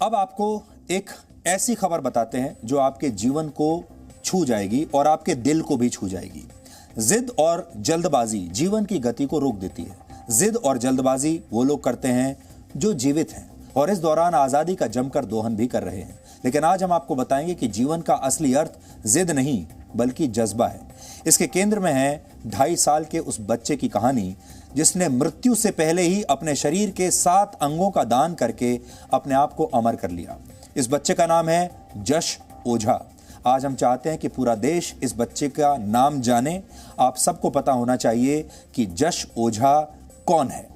अब आपको एक ऐसी खबर बताते हैं जो आपके जीवन को छू जाएगी और आपके दिल को भी छू जाएगी। जिद और जल्दबाजी जीवन की गति को रोक देती है। जिद और जल्दबाजी वो लोग करते हैं जो जीवित हैं और इस दौरान आजादी का जमकर दोहन भी कर रहे हैं। लेकिन आज हम आपको बताएंगे कि जीवन का असली अर्थ जिद नहीं बल्कि जज्बा है। इसके केंद्र में है 2.5 साल के उस बच्चे की कहानी जिसने मृत्यु से पहले ही अपने शरीर के 7 अंगों का दान करके अपने आप को अमर कर लिया। इस बच्चे का नाम है जश ओझा। आज हम चाहते हैं कि पूरा देश इस बच्चे का नाम जाने। आप सबको पता होना चाहिए कि जश ओझा कौन है।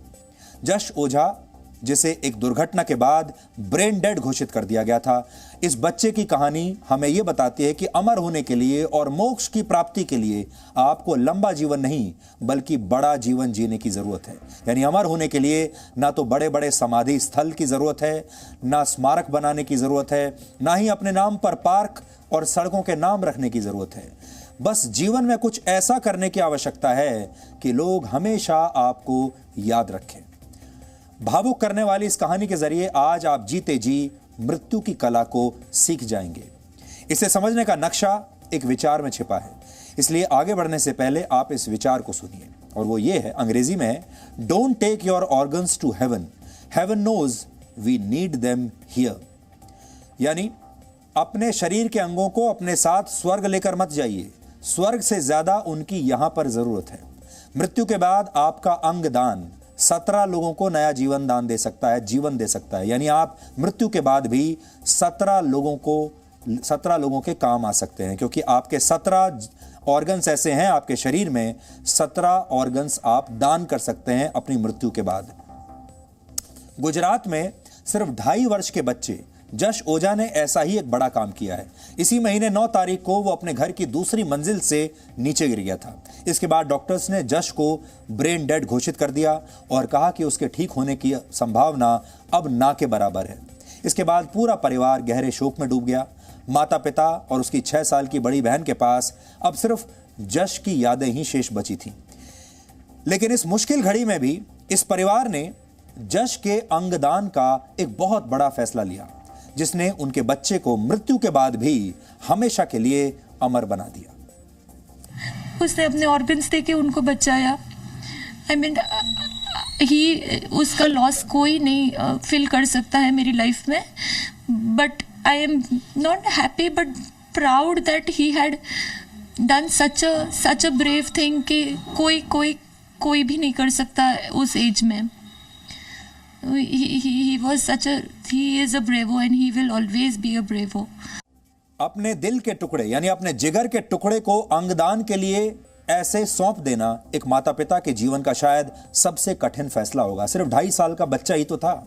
जश ओझा, जिसे एक दुर्घटना के बाद ब्रेन डेड घोषित कर दिया गया था। इस बच्चे की कहानी हमें यह बताती है कि अमर होने के लिए और मोक्ष की प्राप्ति के लिए आपको लंबा जीवन नहीं बल्कि बड़ा जीवन जीने की जरूरत है। यानी अमर होने के लिए ना तो बड़े बड़े समाधि स्थल की जरूरत है, ना स्मारक बनाने की जरूरत है, ना ही अपने नाम पर पार्क और सड़कों के नाम रखने की जरूरत है। बस जीवन में कुछ ऐसा करने की आवश्यकता है कि लोग हमेशा आपको याद रखें। भावुक करने वाली इस कहानी के जरिए आज आप जीते जी मृत्यु की कला को सीख जाएंगे। इसे समझने का नक्शा एक विचार में छिपा है, इसलिए आगे बढ़ने से पहले आप इस विचार को सुनिए और वो ये है, अंग्रेजी में है, don't take your organs to heaven, heaven knows we need them here. यानी अपने शरीर के अंगों को अपने साथ स्वर्ग लेकर मत जाइए, स्वर्ग से ज्यादा उनकी यहां पर जरूरत है। मृत्यु के बाद आपका अंग दान 17 लोगों को नया जीवन दान दे सकता है, जीवन दे सकता है। यानी आप मृत्यु के बाद भी 17 लोगों के काम आ सकते हैं, क्योंकि आपके 17 ऑर्गन्स ऐसे हैं आपके शरीर में, 17 ऑर्गन्स आप दान कर सकते हैं अपनी मृत्यु के बाद। गुजरात में सिर्फ 2.5 वर्ष के बच्चे जश ओझा ने ऐसा ही एक बड़ा काम किया है। इसी महीने 9 तारीख को वो अपने घर की दूसरी मंजिल से नीचे गिर गया था। इसके बाद डॉक्टर्स ने जश को ब्रेन डेड घोषित कर दिया और कहा कि उसके ठीक होने की संभावना अब ना के बराबर है। इसके बाद पूरा परिवार गहरे शोक में डूब गया। माता पिता और उसकी 6 साल की बड़ी बहन के पास अब सिर्फ जश की यादें ही शेष बची थीं। लेकिन इस मुश्किल घड़ी में भी इस परिवार ने जश के अंगदान का एक बहुत बड़ा फैसला लिया, जिसने उनके बच्चे को मृत्यु के बाद भी हमेशा के लिए अमर बना दिया। उसने अपने ऑर्गन्स देके उनको बचाया। उसका लॉस कोई नहीं फील कर सकता है मेरी लाइफ में। But I am not happy but proud that he had done such a brave thing कि कोई भी नहीं कर सकता उस एज में। He is a bravo and he will always be a bravo. अपने दिल के टुकड़े यानी अपने जिगर के टुकड़े को अंगदान के लिए ऐसे सौंप देना एक माता पिता के जीवन का शायद सबसे कठिन फैसला होगा। सिर्फ 2.5 साल का बच्चा ही तो था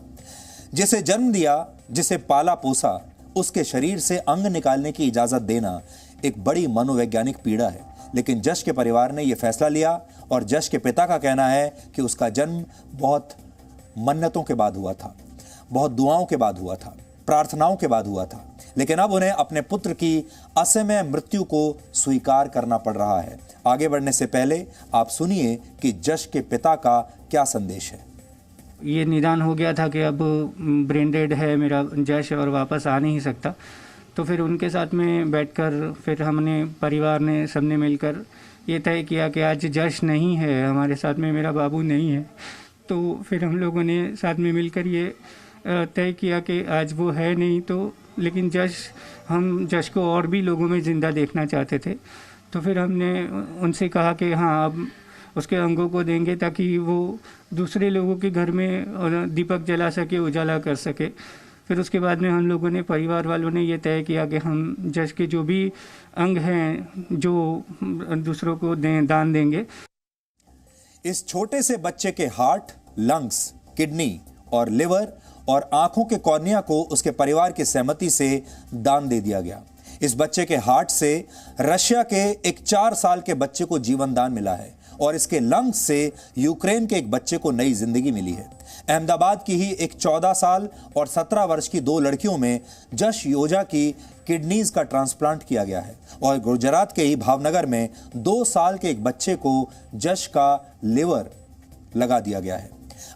जिसे जन्म दिया, जिसे पाला पोसा, उसके शरीर से अंग निकालने की इजाजत देना एक बड़ी मनोवैज्ञानिक पीड़ा है। लेकिन जश के परिवार ने यह फैसला लिया और जश के पिता का कहना है कि उसका जन्म बहुत मन्नतों के बाद हुआ था, बहुत दुआओं के बाद हुआ था, प्रार्थनाओं के बाद हुआ था। लेकिन अब उन्हें अपने पुत्र की असमय मृत्यु को स्वीकार करना पड़ रहा है। आगे बढ़ने से पहले आप सुनिए कि जश के पिता का क्या संदेश है। ये निदान हो गया था कि अब ब्रेन डेड है मेरा जश और वापस आ नहीं सकता। तो फिर उनके साथ में बैठकर फिर हमने परिवार ने सबने मिलकर ये तय किया कि आज जश नहीं है हमारे साथ में, मेरा बाबू नहीं है। तो फिर हम लोगों ने साथ में मिलकर ये तय किया कि आज वो है नहीं तो, लेकिन हम जश को और भी लोगों में ज़िंदा देखना चाहते थे। तो फिर हमने उनसे कहा कि हाँ, अब उसके अंगों को देंगे ताकि वो दूसरे लोगों के घर में दीपक जला सके, उजाला कर सके। फिर उसके बाद में हम लोगों ने, परिवार वालों ने ये तय किया कि हम जश के जो भी अंग हैं जो दूसरों को दान देंगे। इस छोटे से बच्चे के हार्ट, लंग्स, किडनी और लिवर और आंखों के कॉर्निया को उसके परिवार की सहमति से दान दे दिया गया। इस बच्चे के हार्ट से रशिया के एक 4 साल के बच्चे को जीवन दान मिला है और इसके लंग्स से यूक्रेन के एक बच्चे को नई जिंदगी मिली है। अहमदाबाद की ही एक 14 साल और 17 वर्ष की 2 लड़कियों में जश ओझा की किडनीज का ट्रांसप्लांट किया गया है और गुजरात के ही भावनगर में 2 साल के एक बच्चे को जश का लिवर लगा दिया गया है।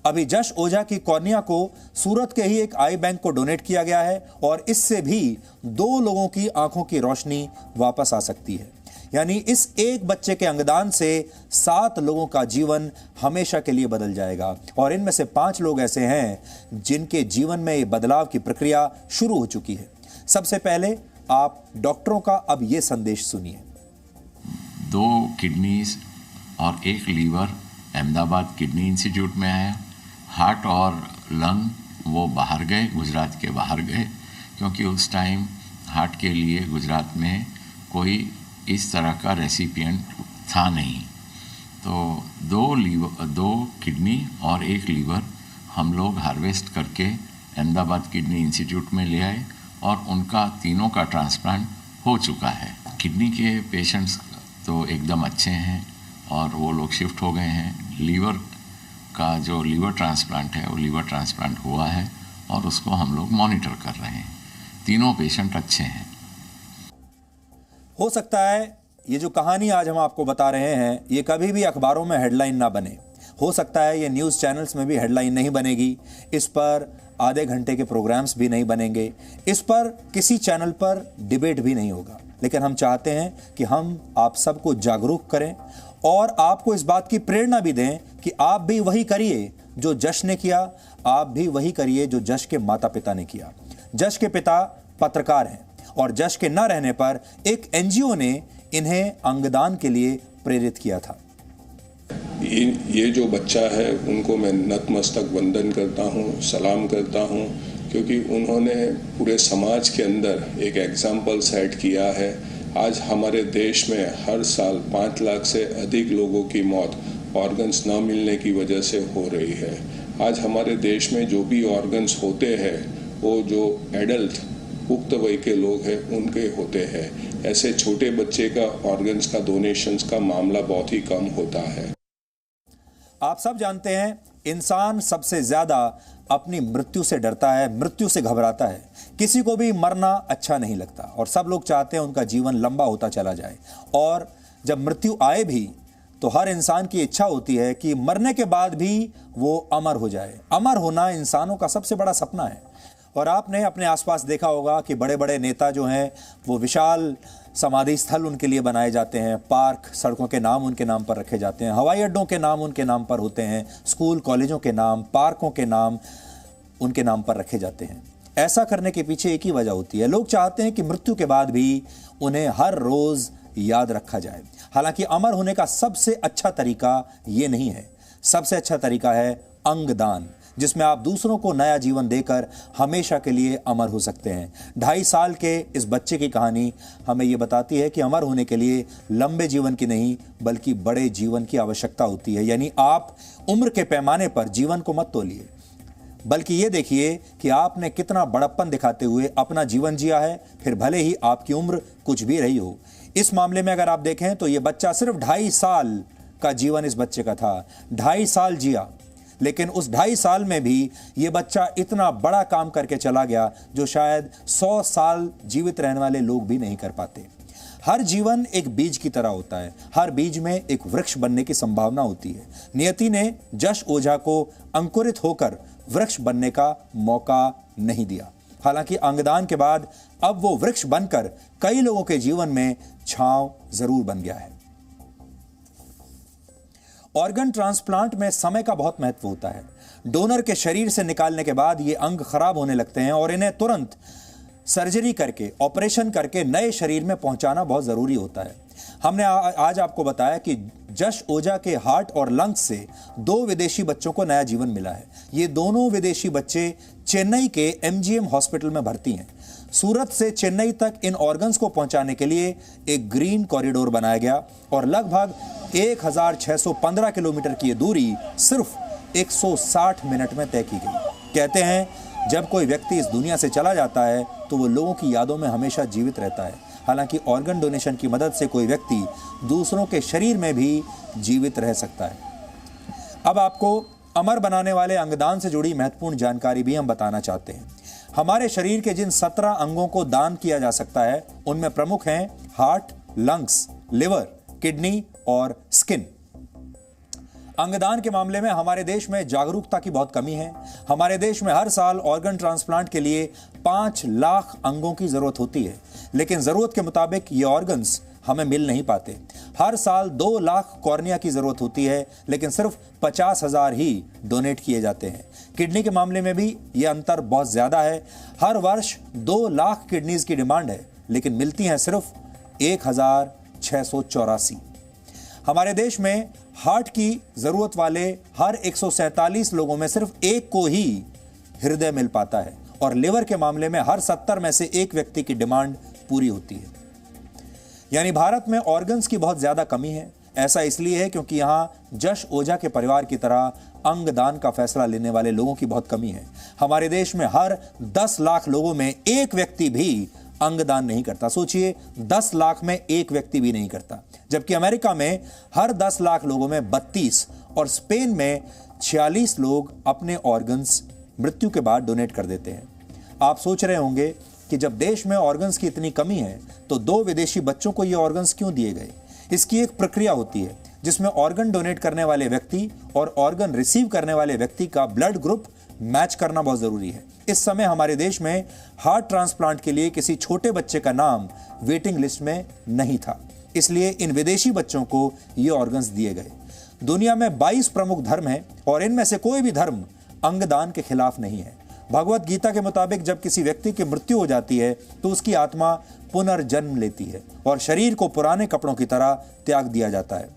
अभी जश ओझा की कॉर्निया को सूरत के ही एक आई बैंक को डोनेट किया गया है और इससे भी 2 लोगों की आंखों की रोशनी वापस आ सकती है। यानी इस एक बच्चे के अंगदान से 7 लोगों का जीवन हमेशा के लिए बदल जाएगा और इनमें से 5 लोग ऐसे हैं जिनके जीवन में ये बदलाव की प्रक्रिया शुरू हो चुकी है। सबसे पहले आप डॉक्टरों का अब ये संदेश सुनिए। 2 किडनीज और 1 लीवर अहमदाबाद किडनी इंस्टीट्यूट में आया। हार्ट और लंग वो बाहर गए, गुजरात के बाहर गए, क्योंकि उस टाइम हार्ट के लिए गुजरात में कोई इस तरह का रेसिपिएंट था नहीं। तो 2 किडनी और 1 लीवर हम लोग हार्वेस्ट करके अहमदाबाद किडनी इंस्टीट्यूट में ले आए और उनका तीनों का ट्रांसप्लांट हो चुका है। किडनी के पेशेंट्स तो एकदम अच्छे हैं और वो लोग शिफ्ट हो गए हैं। लीवर का जो लीवर ट्रांसप्लांट है वो लीवर ट्रांसप्लांट हुआ है और उसको हम लोग मॉनिटर कर रहे हैं। तीनों पेशेंट अच्छे हैं। हो सकता है ये जो कहानी आज हम आपको बता रहे हैं ये कभी भी अखबारों में हेडलाइन ना बने, हो सकता है ये न्यूज़ चैनल्स में भी हेडलाइन नहीं बनेगी, इस पर आधे घंटे के प्रोग्राम्स भी नहीं बनेंगे, इस पर किसी चैनल पर डिबेट भी नहीं होगा। लेकिन हम चाहते हैं कि हम आप सबको जागरूक करें और आपको इस बात की प्रेरणा भी दें कि आप भी वही करिए जो जश ने किया, आप भी वही करिए जो जश के माता पिता ने किया। जश के पिता पत्रकार हैं और जश के न रहने पर एक एनजीओ ने इन्हें अंगदान के लिए प्रेरित किया था। ये जो बच्चा है उनको मैं नतमस्तक वंदन करता हूँ, सलाम करता हूँ, क्योंकि उन्होंने पूरे समाज के अंदर एक एग्जाम्पल सेट किया है। आज हमारे देश में हर साल 5 लाख से अधिक लोगों की मौत ऑर्गन्स न मिलने की वजह से हो रही है। आज हमारे देश में जो भी ऑर्गन्स होते हैं वो जो एडल्ट पुख्त वय के लोग हैं उनके होते हैं। ऐसे छोटे बच्चे का ऑर्गन्स का डोनेशंस का मामला बहुत ही कम होता है। आप सब जानते हैं इंसान सबसे ज्यादा अपनी मृत्यु से डरता है, मृत्यु से घबराता है। किसी को भी मरना अच्छा नहीं लगता और सब लोग चाहते हैं उनका जीवन लंबा होता चला जाए। और जब मृत्यु आए भी तो हर इंसान की इच्छा होती है कि मरने के बाद भी वो अमर हो जाए। अमर होना इंसानों का सबसे बड़ा सपना है। और आपने अपने आसपास देखा होगा कि बड़े बड़े नेता जो हैं वो विशाल समाधि स्थल उनके लिए बनाए जाते हैं, पार्क सड़कों के नाम उनके नाम पर रखे जाते हैं, हवाई अड्डों के नाम उनके नाम पर होते हैं, स्कूल कॉलेजों के नाम, पार्कों के नाम उनके नाम पर रखे जाते हैं। ऐसा करने के पीछे एक ही वजह होती है, लोग चाहते हैं कि मृत्यु के बाद भी उन्हें हर रोज याद रखा जाए। हालांकि अमर होने का सबसे अच्छा तरीका ये नहीं है। सबसे अच्छा तरीका है अंगदान, जिसमें आप दूसरों को नया जीवन देकर हमेशा के लिए अमर हो सकते हैं। 2.5 साल के इस बच्चे की कहानी हमें यह बताती है कि अमर होने के लिए लंबे जीवन की नहीं बल्कि बड़े जीवन की आवश्यकता होती है। यानी आप उम्र के पैमाने पर जीवन को मत तोलिए, बल्कि ये देखिए कि आपने कितना बड़प्पन दिखाते हुए अपना जीवन जिया है, फिर भले ही आपकी उम्र कुछ भी रही हो। इस मामले में अगर आप देखें तो ये बच्चा सिर्फ 2.5 साल का जीवन इस बच्चे का था। 2.5 साल जिया, लेकिन उस 2.5 साल में भी ये बच्चा इतना बड़ा काम करके चला गया जो शायद 100 साल जीवित रहने वाले लोग भी नहीं कर पाते। हर जीवन एक बीज की तरह होता है, हर बीज में एक वृक्ष बनने की संभावना होती है। नियति ने जश ओझा को अंकुरित होकर वृक्ष बनने का मौका नहीं दिया। हालांकि अंगदान के बाद अब वो वृक्ष बनकर कई लोगों के जीवन में छांव जरूर बन गया है। ऑर्गन ट्रांसप्लांट में समय का बहुत महत्व होता है। डोनर के शरीर से निकालने के बाद ये अंग खराब होने लगते हैं और इन्हें तुरंत सर्जरी करके, ऑपरेशन करके नए शरीर में पहुंचाना बहुत जरूरी होता है। हमने आज आपको बताया कि जश ओझा के हार्ट और लंग्स से 2 विदेशी बच्चों को नया जीवन मिला है। ये दोनों विदेशी बच्चे चेन्नई के MGM हॉस्पिटल में भर्ती हैं। सूरत से चेन्नई तक इन ऑर्गन्स को पहुंचाने के लिए एक ग्रीन कॉरिडोर बनाया गया और लगभग 1615 किलोमीटर की दूरी सिर्फ 160 मिनट में तय की गई। कहते हैं जब कोई व्यक्ति इस दुनिया से चला जाता है तो वो लोगों की यादों में हमेशा जीवित रहता है। हालांकि ऑर्गन डोनेशन की मदद से कोई व्यक्ति दूसरों के शरीर में भी जीवित रह सकता है। अब आपको अमर बनाने वाले अंगदान से जुड़ी महत्वपूर्ण जानकारी भी हम बताना चाहते हैं। हमारे शरीर के जिन 17 अंगों को दान किया जा सकता है उनमें प्रमुख हैं हार्ट, लंग्स, लिवर, किडनी और स्किन। अंगदान के मामले में हमारे देश में जागरूकता की बहुत कमी है। हमारे देश में हर साल ऑर्गन ट्रांसप्लांट के लिए 5 लाख अंगों की जरूरत होती है, लेकिन जरूरत के मुताबिक ये ऑर्गन्स हमें मिल नहीं पाते। हर साल 2 लाख कॉर्निया की जरूरत होती है, लेकिन सिर्फ 50,000 ही डोनेट किए जाते हैं। किडनी के मामले में भी ये अंतर बहुत ज्यादा है। हर वर्ष 2 लाख किडनीज की डिमांड है, लेकिन मिलती हैं सिर्फ 1,684। हमारे देश में हार्ट की जरूरत वाले हर 147 लोगों में सिर्फ एक को ही हृदय मिल पाता है, और लिवर के मामले में हर 70 में से एक व्यक्ति की डिमांड पूरी होती है। यानी भारत में ऑर्गन्स की बहुत ज्यादा कमी है। ऐसा इसलिए है क्योंकि यहां जश ओझा के परिवार की तरह अंगदान का फैसला लेने वाले लोगों की बहुत कमी है। हमारे देश में हर 10 लाख लोगों में एक व्यक्ति भी अंगदान नहीं करता। सोचिए, 10 लाख में एक व्यक्ति भी नहीं करता, जबकि अमेरिका में हर 10 लाख लोगों में 32 और स्पेन में 46 लोग अपने ऑर्गन्स मृत्यु के बाद डोनेट कर देते हैं। आप सोच रहे होंगे कि जब देश में ऑर्गन्स की इतनी कमी है तो 2 विदेशी बच्चों को ये ऑर्गन्स क्यों दिए गए। इसकी एक प्रक्रिया होती है जिसमें ऑर्गन डोनेट करने वाले व्यक्ति और ऑर्गन रिसीव करने वाले व्यक्ति का ब्लड ग्रुप मैच करना बहुत जरूरी है। इस समय हमारे देश में हार्ट ट्रांसप्लांट के लिए किसी छोटे बच्चे का नाम वेटिंग लिस्ट में नहीं था, इसलिए इन विदेशी बच्चों को ये ऑर्गन्स दिए गए। दुनिया में 22 प्रमुख धर्म हैं और इनमें से कोई भी धर्म अंगदान के खिलाफ नहीं है। भगवत गीता के मुताबिक जब किसी व्यक्ति की मृत्यु हो जाती है तो उसकी आत्मा पुनर्जन्म लेती है और शरीर को पुराने कपड़ों की तरह त्याग दिया जाता है।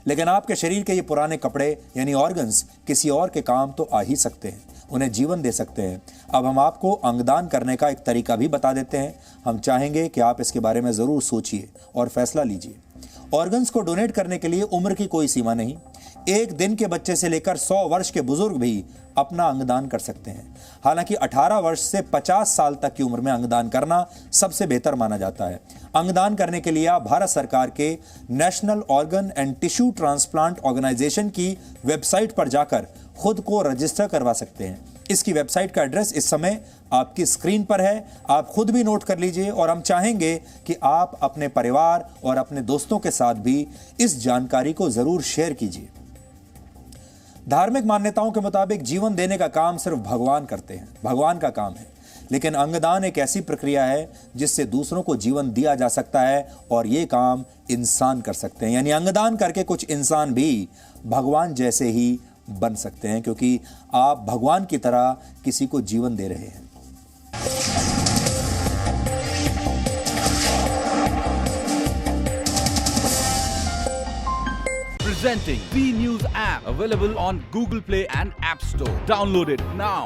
लेकिन आपके शरीर के ये पुराने कपड़े यानी ऑर्गन्स किसी और के काम तो आ ही सकते हैं, उन्हें जीवन दे सकते हैं। अब हम आपको अंगदान करने का एक तरीका भी बता देते हैं। हम चाहेंगे कि आप इसके बारे में जरूर सोचिए और फैसला लीजिए। ऑर्गन्स को डोनेट करने के लिए उम्र की कोई सीमा नहीं। 1 दिन के बच्चे से लेकर 100 वर्ष के बुजुर्ग भी अपना अंगदान कर सकते हैं। हालांकि 18 वर्ष से 50 साल तक की उम्र में अंगदान करना सबसे बेहतर माना जाता है। अंगदान करने के लिए आप भारत सरकार के national organ and tissue transplant organisation की वेबसाइट पर जाकर खुद को रजिस्टर करवा सकते हैं। इसकी वेबसाइट का एड्रेस इस समय आपकी स्क्रीन पर है, आप खुद भी नोट कर लीजिए और हम चाहेंगे कि आप अपने परिवार और अपने दोस्तों के साथ भी इस जानकारी को जरूर शेयर कीजिए। धार्मिक मान्यताओं के मुताबिक जीवन देने का काम सिर्फ भगवान करते हैं, भगवान का काम है। लेकिन अंगदान एक ऐसी प्रक्रिया है जिससे दूसरों को जीवन दिया जा सकता है और ये काम इंसान कर सकते हैं। यानी अंगदान करके कुछ इंसान भी भगवान जैसे ही बन सकते हैं, क्योंकि आप भगवान की तरह किसी को जीवन दे रहे हैं। Presenting B News app, available on Google Play and App Store. Download it now.